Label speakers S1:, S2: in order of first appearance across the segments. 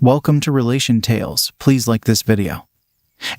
S1: Welcome to Relation Tales. Please like this video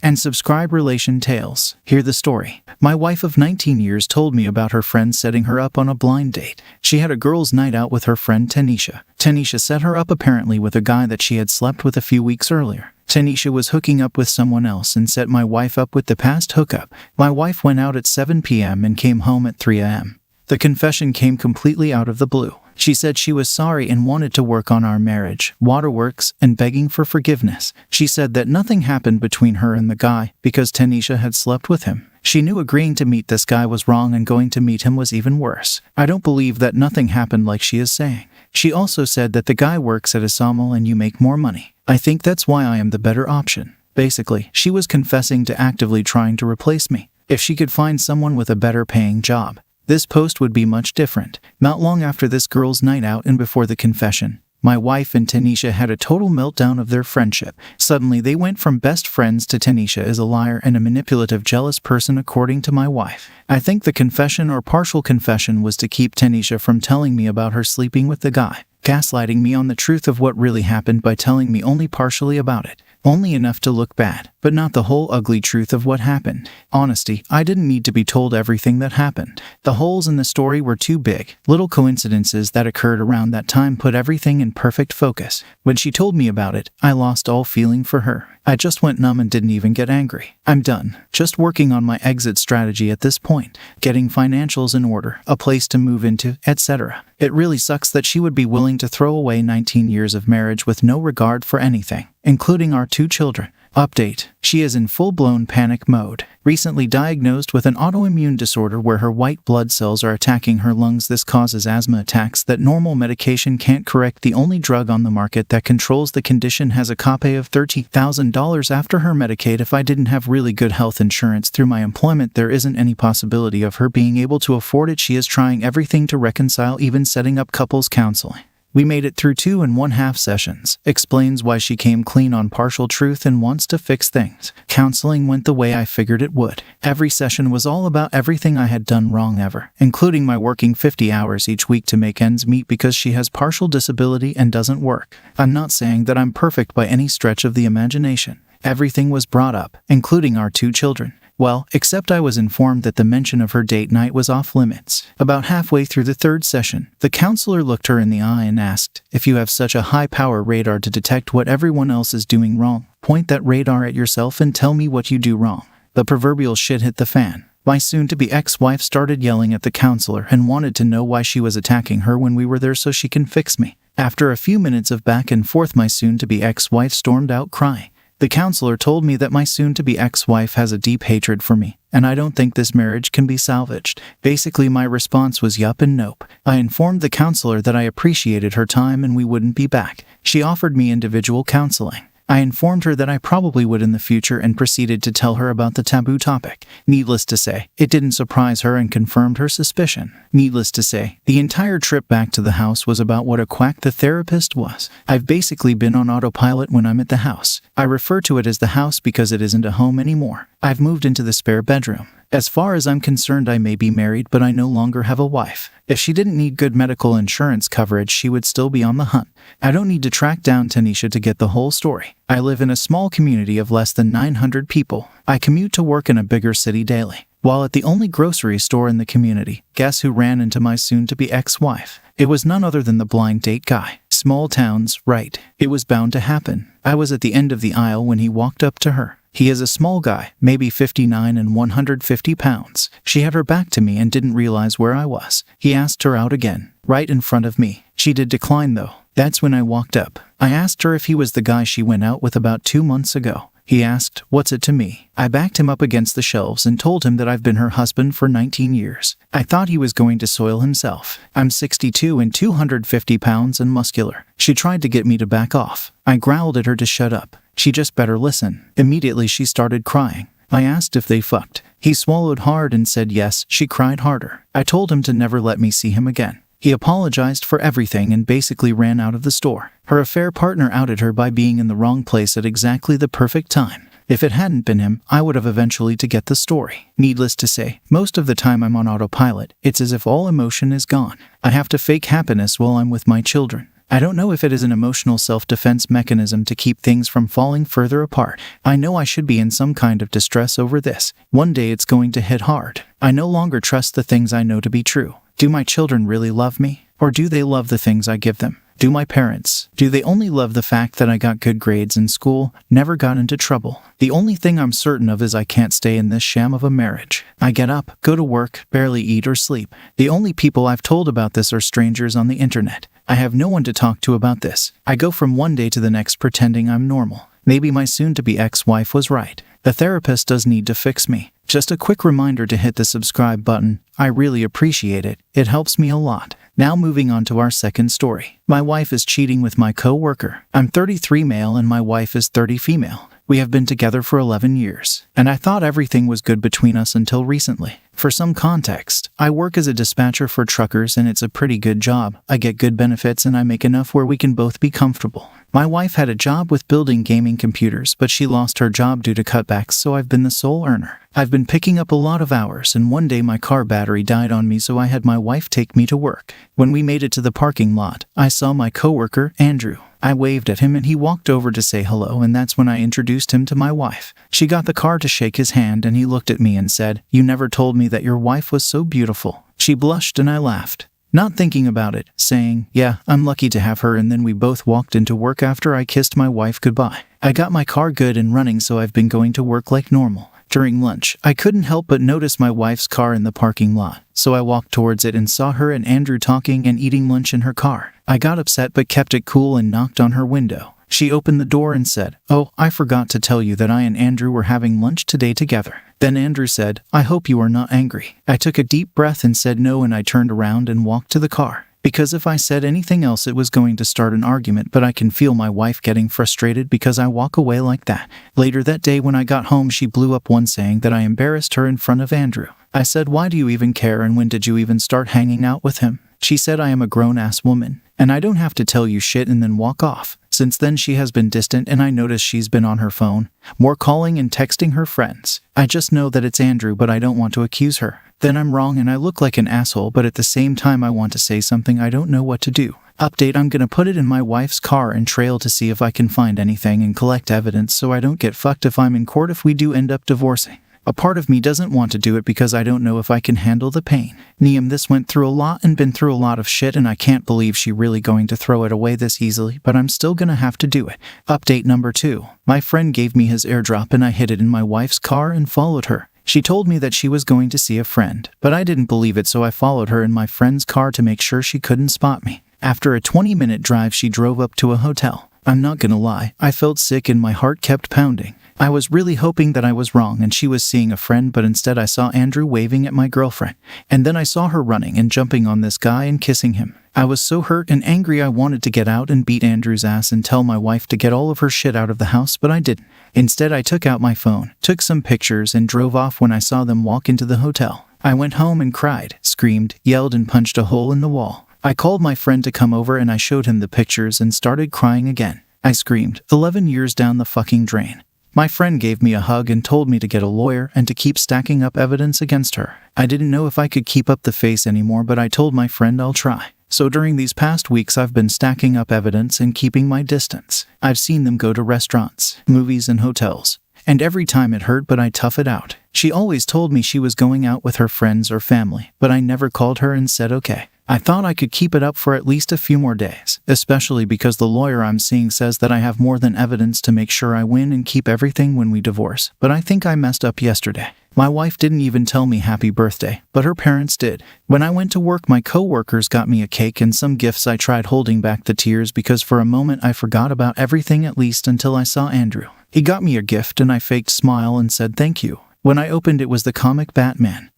S1: and subscribe. Relation Tales. Hear the story. My wife of 19 years told me about her friend setting her up on a blind date. She had a girls' night out with her friend Tanisha. Tanisha set her up apparently with a guy that she had slept with a few weeks earlier. Tanisha was hooking up with someone else and set my wife up with the past hookup. My wife went out at 7 p.m. and came home at 3 a.m. The confession came completely out of the blue. She said she was sorry and wanted to work on our marriage, waterworks, and begging for forgiveness. She said that nothing happened between her and the guy because Tanisha had slept with him. She knew agreeing to meet this guy was wrong and going to meet him was even worse. I don't believe that nothing happened like she is saying. She also said that the guy works at a sawmill and you make more money. I think that's why I am the better option. Basically, she was confessing to actively trying to replace me. If she could find someone with a better paying job, this post would be much different. Not long after this girls' night out and before the confession, my wife and Tanisha had a total meltdown of their friendship. Suddenly, they went from best friends to Tanisha is a liar and a manipulative, jealous person according to my wife. I think the confession or partial confession was to keep Tanisha from telling me about her sleeping with the guy, gaslighting me on the truth of what really happened by telling me only partially about it. Only enough to look bad, but not the whole ugly truth of what happened. Honesty, I didn't need to be told everything that happened. The holes in the story were too big. Little coincidences that occurred around that time put everything in perfect focus. When she told me about it, I lost all feeling for her. I just went numb and didn't even get angry. I'm done. Just working on my exit strategy at this point. Getting financials in order, a place to move into, etc. It really sucks that she would be willing to throw away 19 years of marriage with no regard for anything, including our 2 children. Update. She is in full-blown panic mode. Recently diagnosed with an autoimmune disorder where her white blood cells are attacking her lungs. This causes asthma attacks that normal medication can't correct. The only drug on the market that controls the condition has a copay of $30,000 after her Medicaid. If I didn't have really good health insurance through my employment, there isn't any possibility of her being able to afford it. She is trying everything to reconcile, even setting up couples counseling. We made it through 2.5 sessions. Explains why she came clean on partial truth and wants to fix things. Counseling went the way I figured it would. Every session was all about everything I had done wrong ever, including my working 50 hours each week to make ends meet because she has partial disability and doesn't work. I'm not saying that I'm perfect by any stretch of the imagination. Everything was brought up, including our 2 children. Well, except I was informed that the mention of her date night was off limits. About halfway through the 3rd session, the counselor looked her in the eye and asked, "If you have such a high-power radar to detect what everyone else is doing wrong, point that radar at yourself and tell me what you do wrong." The proverbial shit hit the fan. My soon-to-be ex-wife started yelling at the counselor and wanted to know why she was attacking her when we were there so she can fix me. After a few minutes of back and forth, my soon-to-be ex-wife stormed out crying. The counselor told me that my soon-to-be ex-wife has a deep hatred for me, and I don't think this marriage can be salvaged. Basically, my response was yup and nope. I informed the counselor that I appreciated her time and we wouldn't be back. She offered me individual counseling. I informed her that I probably would in the future and proceeded to tell her about the taboo topic. Needless to say, it didn't surprise her and confirmed her suspicion. Needless to say, the entire trip back to the house was about what a quack the therapist was. I've basically been on autopilot when I'm at the house. I refer to it as the house because it isn't a home anymore. I've moved into the spare bedroom. As far as I'm concerned, I may be married, but I no longer have a wife. If she didn't need good medical insurance coverage, she would still be on the hunt. I don't need to track down Tanisha to get the whole story. I live in a small community of less than 900 people. I commute to work in a bigger city daily. While at the only grocery store in the community, guess who ran into my soon-to-be ex-wife? It was none other than the blind date guy. Small towns, right? It was bound to happen. I was at the end of the aisle when he walked up to her. He is a small guy, maybe 59 and 150 pounds. She had her back to me and didn't realize where I was. He asked her out again, right in front of me. She did decline though. That's when I walked up. I asked her if he was the guy she went out with about 2 months ago. He asked, "What's it to me?" I backed him up against the shelves and told him that I've been her husband for 19 years. I thought he was going to soil himself. I'm 62 and 250 pounds and muscular. She tried to get me to back off. I growled at her to shut up. She just better listen. Immediately she started crying. I asked if they fucked. He swallowed hard and said yes. She cried harder. I told him to never let me see him again. He apologized for everything and basically ran out of the store. Her affair partner outed her by being in the wrong place at exactly the perfect time. If it hadn't been him, I would have eventually to get the story. Needless to say, most of the time I'm on autopilot. It's as if all emotion is gone. I have to fake happiness while I'm with my children. I don't know if it is an emotional self-defense mechanism to keep things from falling further apart. I know I should be in some kind of distress over this. One day it's going to hit hard. I no longer trust the things I know to be true. Do my children really love me? Or do they love the things I give them? Do my parents? Do they only love the fact that I got good grades in school, never got into trouble? The only thing I'm certain of is I can't stay in this sham of a marriage. I get up, go to work, barely eat or sleep. The only people I've told about this are strangers on the internet. I have no one to talk to about this. I go from one day to the next pretending I'm normal. Maybe my soon-to-be ex-wife was right. The therapist does need to fix me. Just a quick reminder to hit the subscribe button. I really appreciate it. It helps me a lot. Now moving on to our second story. My wife is cheating with my co-worker. I'm 33 male and my wife is 30 female. We have been together for 11 years, and I thought everything was good between us until recently. For some context, I work as a dispatcher for truckers and it's a pretty good job. I get good benefits and I make enough where we can both be comfortable. My wife had a job with building gaming computers, but she lost her job due to cutbacks, so I've been the sole earner. I've been picking up a lot of hours, and one day my car battery died on me, so I had my wife take me to work. When we made it to the parking lot, I saw my coworker, Andrew. I waved at him and he walked over to say hello, and that's when I introduced him to my wife. She got the car to shake his hand and he looked at me and said, "You never told me that your wife was so beautiful." She blushed and I laughed, not thinking about it, saying, "Yeah, I'm lucky to have her," and then we both walked into work after I kissed my wife goodbye. I got my car good and running, so I've been going to work like normal. During lunch, I couldn't help but notice my wife's car in the parking lot, so I walked towards it and saw her and Andrew talking and eating lunch in her car. I got upset but kept it cool and knocked on her window. She opened the door and said, "Oh, I forgot to tell you that I and Andrew were having lunch today together." Then Andrew said, "I hope you are not angry." I took a deep breath and said no, and I turned around and walked to the car. Because if I said anything else it was going to start an argument, but I can feel my wife getting frustrated because I walk away like that. Later that day when I got home, she blew up one saying that I embarrassed her in front of Andrew. I said, "Why do you even care, and when did you even start hanging out with him?" She said, "I am a grown-ass woman, and I don't have to tell you shit," and then walk off. Since then she has been distant, and I noticed she's been on her phone, more calling and texting her friends. I just know that it's Andrew, but I don't want to accuse her. Then I'm wrong and I look like an asshole, but at the same time I want to say something. I don't know what to do. Update: I'm gonna put it in my wife's car and trail to see if I can find anything and collect evidence so I don't get fucked if I'm in court if we do end up divorcing. A part of me doesn't want to do it because I don't know if I can handle the pain. Niam, this went through a lot and been through a lot of shit, and I can't believe she really going to throw it away this easily, but I'm still gonna have to do it. Update number 2. My friend gave me his airdrop and I hid it in my wife's car and followed her. She told me that she was going to see a friend, but I didn't believe it, so I followed her in my friend's car to make sure she couldn't spot me. After a 20-minute drive, she drove up to a hotel. I'm not gonna lie, I felt sick and my heart kept pounding. I was really hoping that I was wrong and she was seeing a friend, but instead I saw Andrew waving at my girlfriend. And then I saw her running and jumping on this guy and kissing him. I was so hurt and angry I wanted to get out and beat Andrew's ass and tell my wife to get all of her shit out of the house, but I didn't. Instead I took out my phone, took some pictures, and drove off when I saw them walk into the hotel. I went home and cried, screamed, yelled, and punched a hole in the wall. I called my friend to come over and I showed him the pictures and started crying again. I screamed, 11 years down the fucking drain. My friend gave me a hug and told me to get a lawyer and to keep stacking up evidence against her. I didn't know if I could keep up the face anymore, but I told my friend I'll try. So during these past weeks I've been stacking up evidence and keeping my distance. I've seen them go to restaurants, movies, and hotels. And every time it hurt, but I tough it out. She always told me she was going out with her friends or family, but I never called her and said okay. I thought I could keep it up for at least a few more days, especially because the lawyer I'm seeing says that I have more than evidence to make sure I win and keep everything when we divorce. But I think I messed up yesterday. My wife didn't even tell me happy birthday, but her parents did. When I went to work, my coworkers got me a cake and some gifts. I tried holding back the tears because for a moment I forgot about everything, at least until I saw Andrew. He got me a gift and I faked smile and said thank you. When I opened it was the comic Batman.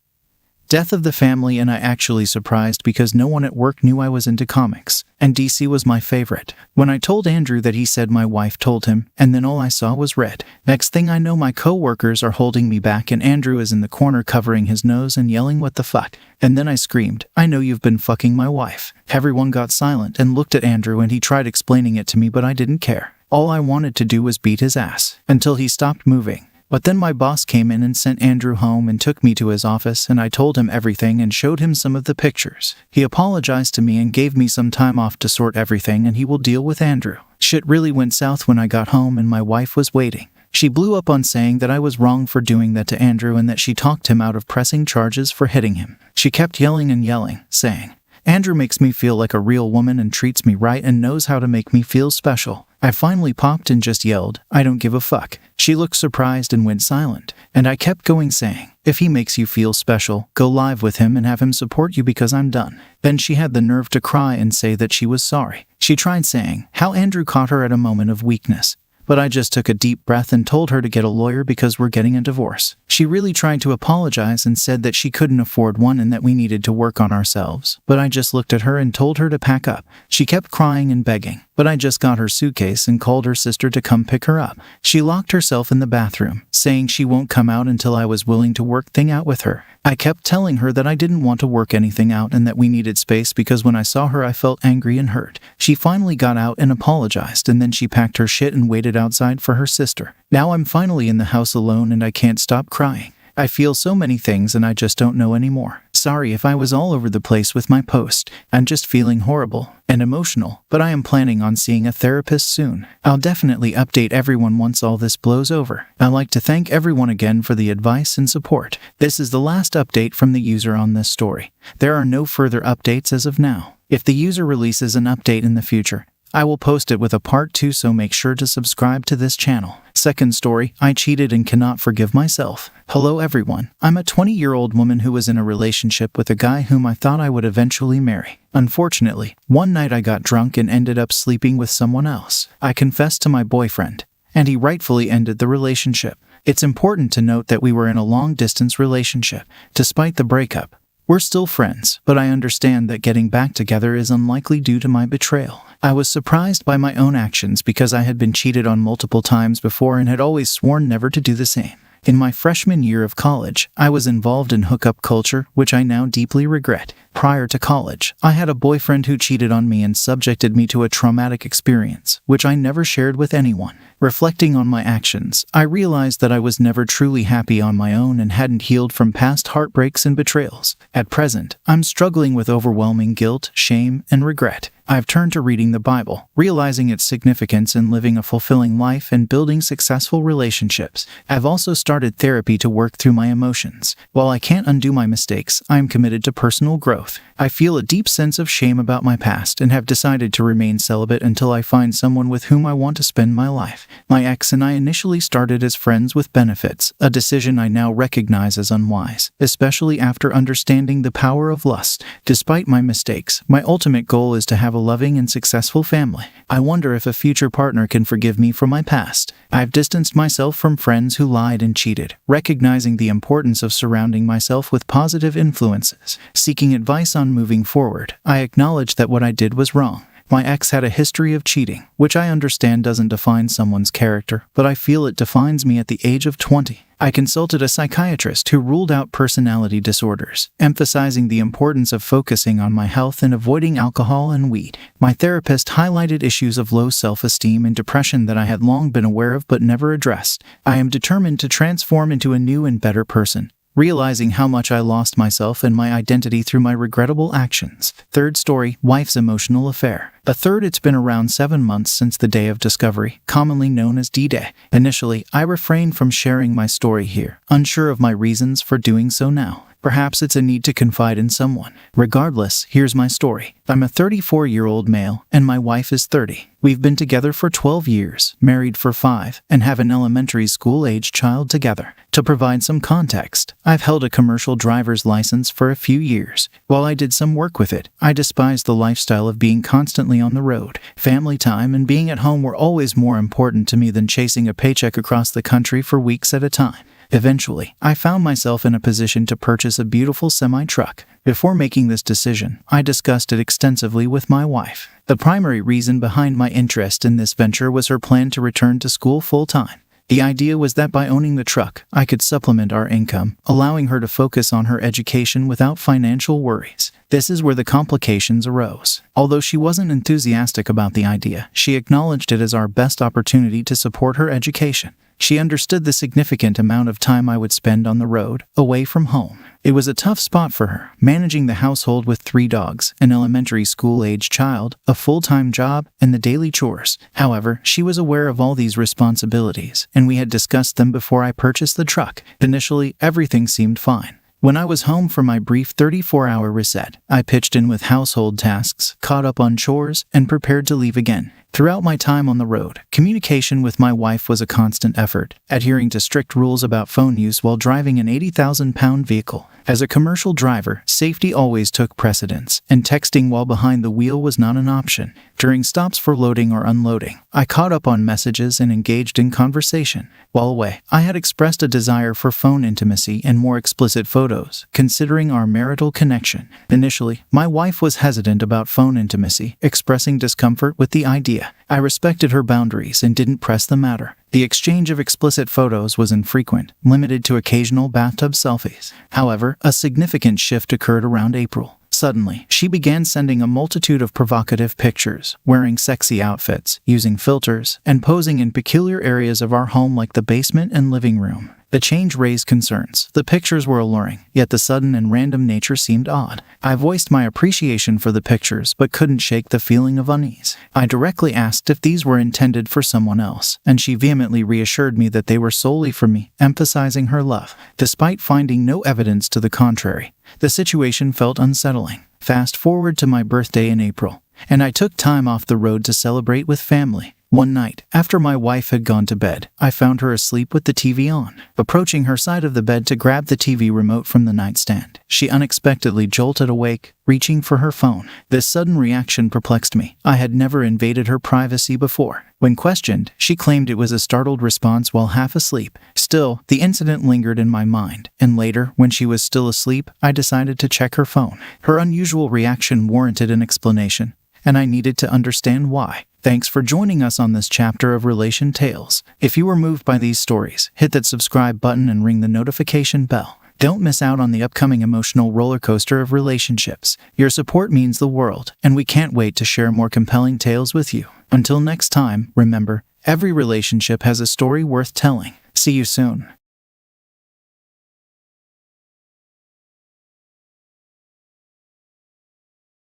S1: Death of the Family, and I actually surprised because no one at work knew I was into comics, and DC was my favorite. When I told Andrew that, he said my wife told him, and then all I saw was red. Next thing I know, my co-workers are holding me back and Andrew is in the corner covering his nose and yelling what the fuck. And then I screamed, "I know you've been fucking my wife." Everyone got silent and looked at Andrew and he tried explaining it to me, but I didn't care. All I wanted to do was beat his ass until he stopped moving. But then my boss came in and sent Andrew home and took me to his office, and I told him everything and showed him some of the pictures. He apologized to me and gave me some time off to sort everything, and he will deal with Andrew. Shit really went south when I got home and my wife was waiting. She blew up on saying that I was wrong for doing that to Andrew and that she talked him out of pressing charges for hitting him. She kept yelling and yelling, saying, "Andrew makes me feel like a real woman and treats me right and knows how to make me feel special." I finally popped and just yelled, "I don't give a fuck." She looked surprised and went silent, and I kept going saying, "If he makes you feel special, go live with him and have him support you because I'm done." Then she had the nerve to cry and say that she was sorry. She tried saying how Andrew caught her at a moment of weakness, but I just took a deep breath and told her to get a lawyer because we're getting a divorce. She really tried to apologize and said that she couldn't afford one and that we needed to work on ourselves, but I just looked at her and told her to pack up. She kept crying and begging, but I just got her suitcase and called her sister to come pick her up. She locked herself in the bathroom, saying she won't come out until I was willing to work things out with her. I kept telling her that I didn't want to work anything out and that we needed space because when I saw her I felt angry and hurt. She finally got out and apologized, and then she packed her shit and waited outside for her sister. Now I'm finally in the house alone and I can't stop crying. I feel so many things and I just don't know anymore. Sorry if I was all over the place with my post. I'm just feeling horrible and emotional, but I am planning on seeing a therapist soon. I'll definitely update everyone once all this blows over. I'd like to thank everyone again for the advice and support. This is the last update from the user on this story. There are no further updates as of now. If the user releases an update in the future, I will post it with a part 2, so make sure to subscribe to this channel. Second story, I cheated and cannot forgive myself. Hello everyone. I'm a 20-year-old woman who was in a relationship with a guy whom I thought I would eventually marry. Unfortunately, one night I got drunk and ended up sleeping with someone else. I confessed to my boyfriend, and he rightfully ended the relationship. It's important to note that we were in a long-distance relationship. Despite the breakup, we're still friends, but I understand that getting back together is unlikely due to my betrayal. I was surprised by my own actions because I had been cheated on multiple times before and had always sworn never to do the same. In my freshman year of college, I was involved in hookup culture, which I now deeply regret. Prior to college, I had a boyfriend who cheated on me and subjected me to a traumatic experience, which I never shared with anyone. Reflecting on my actions, I realized that I was never truly happy on my own and hadn't healed from past heartbreaks and betrayals. At present, I'm struggling with overwhelming guilt, shame, and regret. I've turned to reading the Bible, realizing its significance in living a fulfilling life and building successful relationships. I've also started therapy to work through my emotions. While I can't undo my mistakes, I am committed to personal growth. I feel a deep sense of shame about my past and have decided to remain celibate until I find someone with whom I want to spend my life. My ex and I initially started as friends with benefits, a decision I now recognize as unwise, especially after understanding the power of lust. Despite my mistakes, my ultimate goal is to have a loving and successful family. I wonder if a future partner can forgive me for my past. I've distanced myself from friends who lied and cheated, recognizing the importance of surrounding myself with positive influences. Seeking advice on moving forward, I acknowledge that what I did was wrong. My ex had a history of cheating, which I understand doesn't define someone's character, but I feel it defines me at the age of 20. I consulted a psychiatrist who ruled out personality disorders, emphasizing the importance of focusing on my health and avoiding alcohol and weed. My therapist highlighted issues of low self-esteem and depression that I had long been aware of but never addressed. I am determined to transform into a new and better person, realizing how much I lost myself and my identity through my regrettable actions. Third story, wife's emotional affair. It's been around 7 months since the day of discovery, commonly known as D-Day. Initially, I refrained from sharing my story here, unsure of my reasons for doing so now. Perhaps it's a need to confide in someone. Regardless, here's my story. I'm a 34-year-old male, and my wife is 30. We've been together for 12 years, married for 5, and have an elementary school-age child together. To provide some context, I've held a commercial driver's license for a few years. While I did some work with it, I despised the lifestyle of being constantly on the road. Family time and being at home were always more important to me than chasing a paycheck across the country for weeks at a time. Eventually, I found myself in a position to purchase a beautiful semi-truck. Before making this decision, I discussed it extensively with my wife. The primary reason behind my interest in this venture was her plan to return to school full-time. The idea was that by owning the truck, I could supplement our income, allowing her to focus on her education without financial worries. This is where the complications arose. Although she wasn't enthusiastic about the idea, she acknowledged it as our best opportunity to support her education. She understood the significant amount of time I would spend on the road, away from home. It was a tough spot for her, managing the household with 3 dogs, an elementary school-age child, a full-time job, and the daily chores. However, she was aware of all these responsibilities, and we had discussed them before I purchased the truck. Initially, everything seemed fine. When I was home for my brief 34-hour reset, I pitched in with household tasks, caught up on chores, and prepared to leave again. Throughout my time on the road, communication with my wife was a constant effort, adhering to strict rules about phone use while driving an 80,000-pound vehicle. As a commercial driver, safety always took precedence, and texting while behind the wheel was not an option. During stops for loading or unloading, I caught up on messages and engaged in conversation. While away, I had expressed a desire for phone intimacy and more explicit photos, considering our marital connection. Initially, my wife was hesitant about phone intimacy, expressing discomfort with the idea. I respected her boundaries and didn't press the matter. The exchange of explicit photos was infrequent, limited to occasional bathtub selfies. However, a significant shift occurred around April. Suddenly, she began sending a multitude of provocative pictures, wearing sexy outfits, using filters, and posing in peculiar areas of our home like the basement and living room. The change raised concerns. The pictures were alluring, yet the sudden and random nature seemed odd. I voiced my appreciation for the pictures, but couldn't shake the feeling of unease. I directly asked if these were intended for someone else, and she vehemently reassured me that they were solely for me, emphasizing her love. Despite finding no evidence to the contrary, the situation felt unsettling. Fast forward to my birthday in April, and I took time off the road to celebrate with family. One night, after my wife had gone to bed, I found her asleep with the TV on. Approaching her side of the bed to grab the TV remote from the nightstand, she unexpectedly jolted awake, reaching for her phone. This sudden reaction perplexed me. I had never invaded her privacy before. When questioned, she claimed it was a startled response while half asleep. Still, the incident lingered in my mind, and later, when she was still asleep, I decided to check her phone. Her unusual reaction warranted an explanation, and I needed to understand why. Thanks for joining us on this chapter of Relation Tales. If you were moved by these stories, hit that subscribe button and ring the notification bell. Don't miss out on the upcoming emotional roller coaster of relationships. Your support means the world, and we can't wait to share more compelling tales with you. Until next time, remember, every relationship has a story worth telling. See you soon.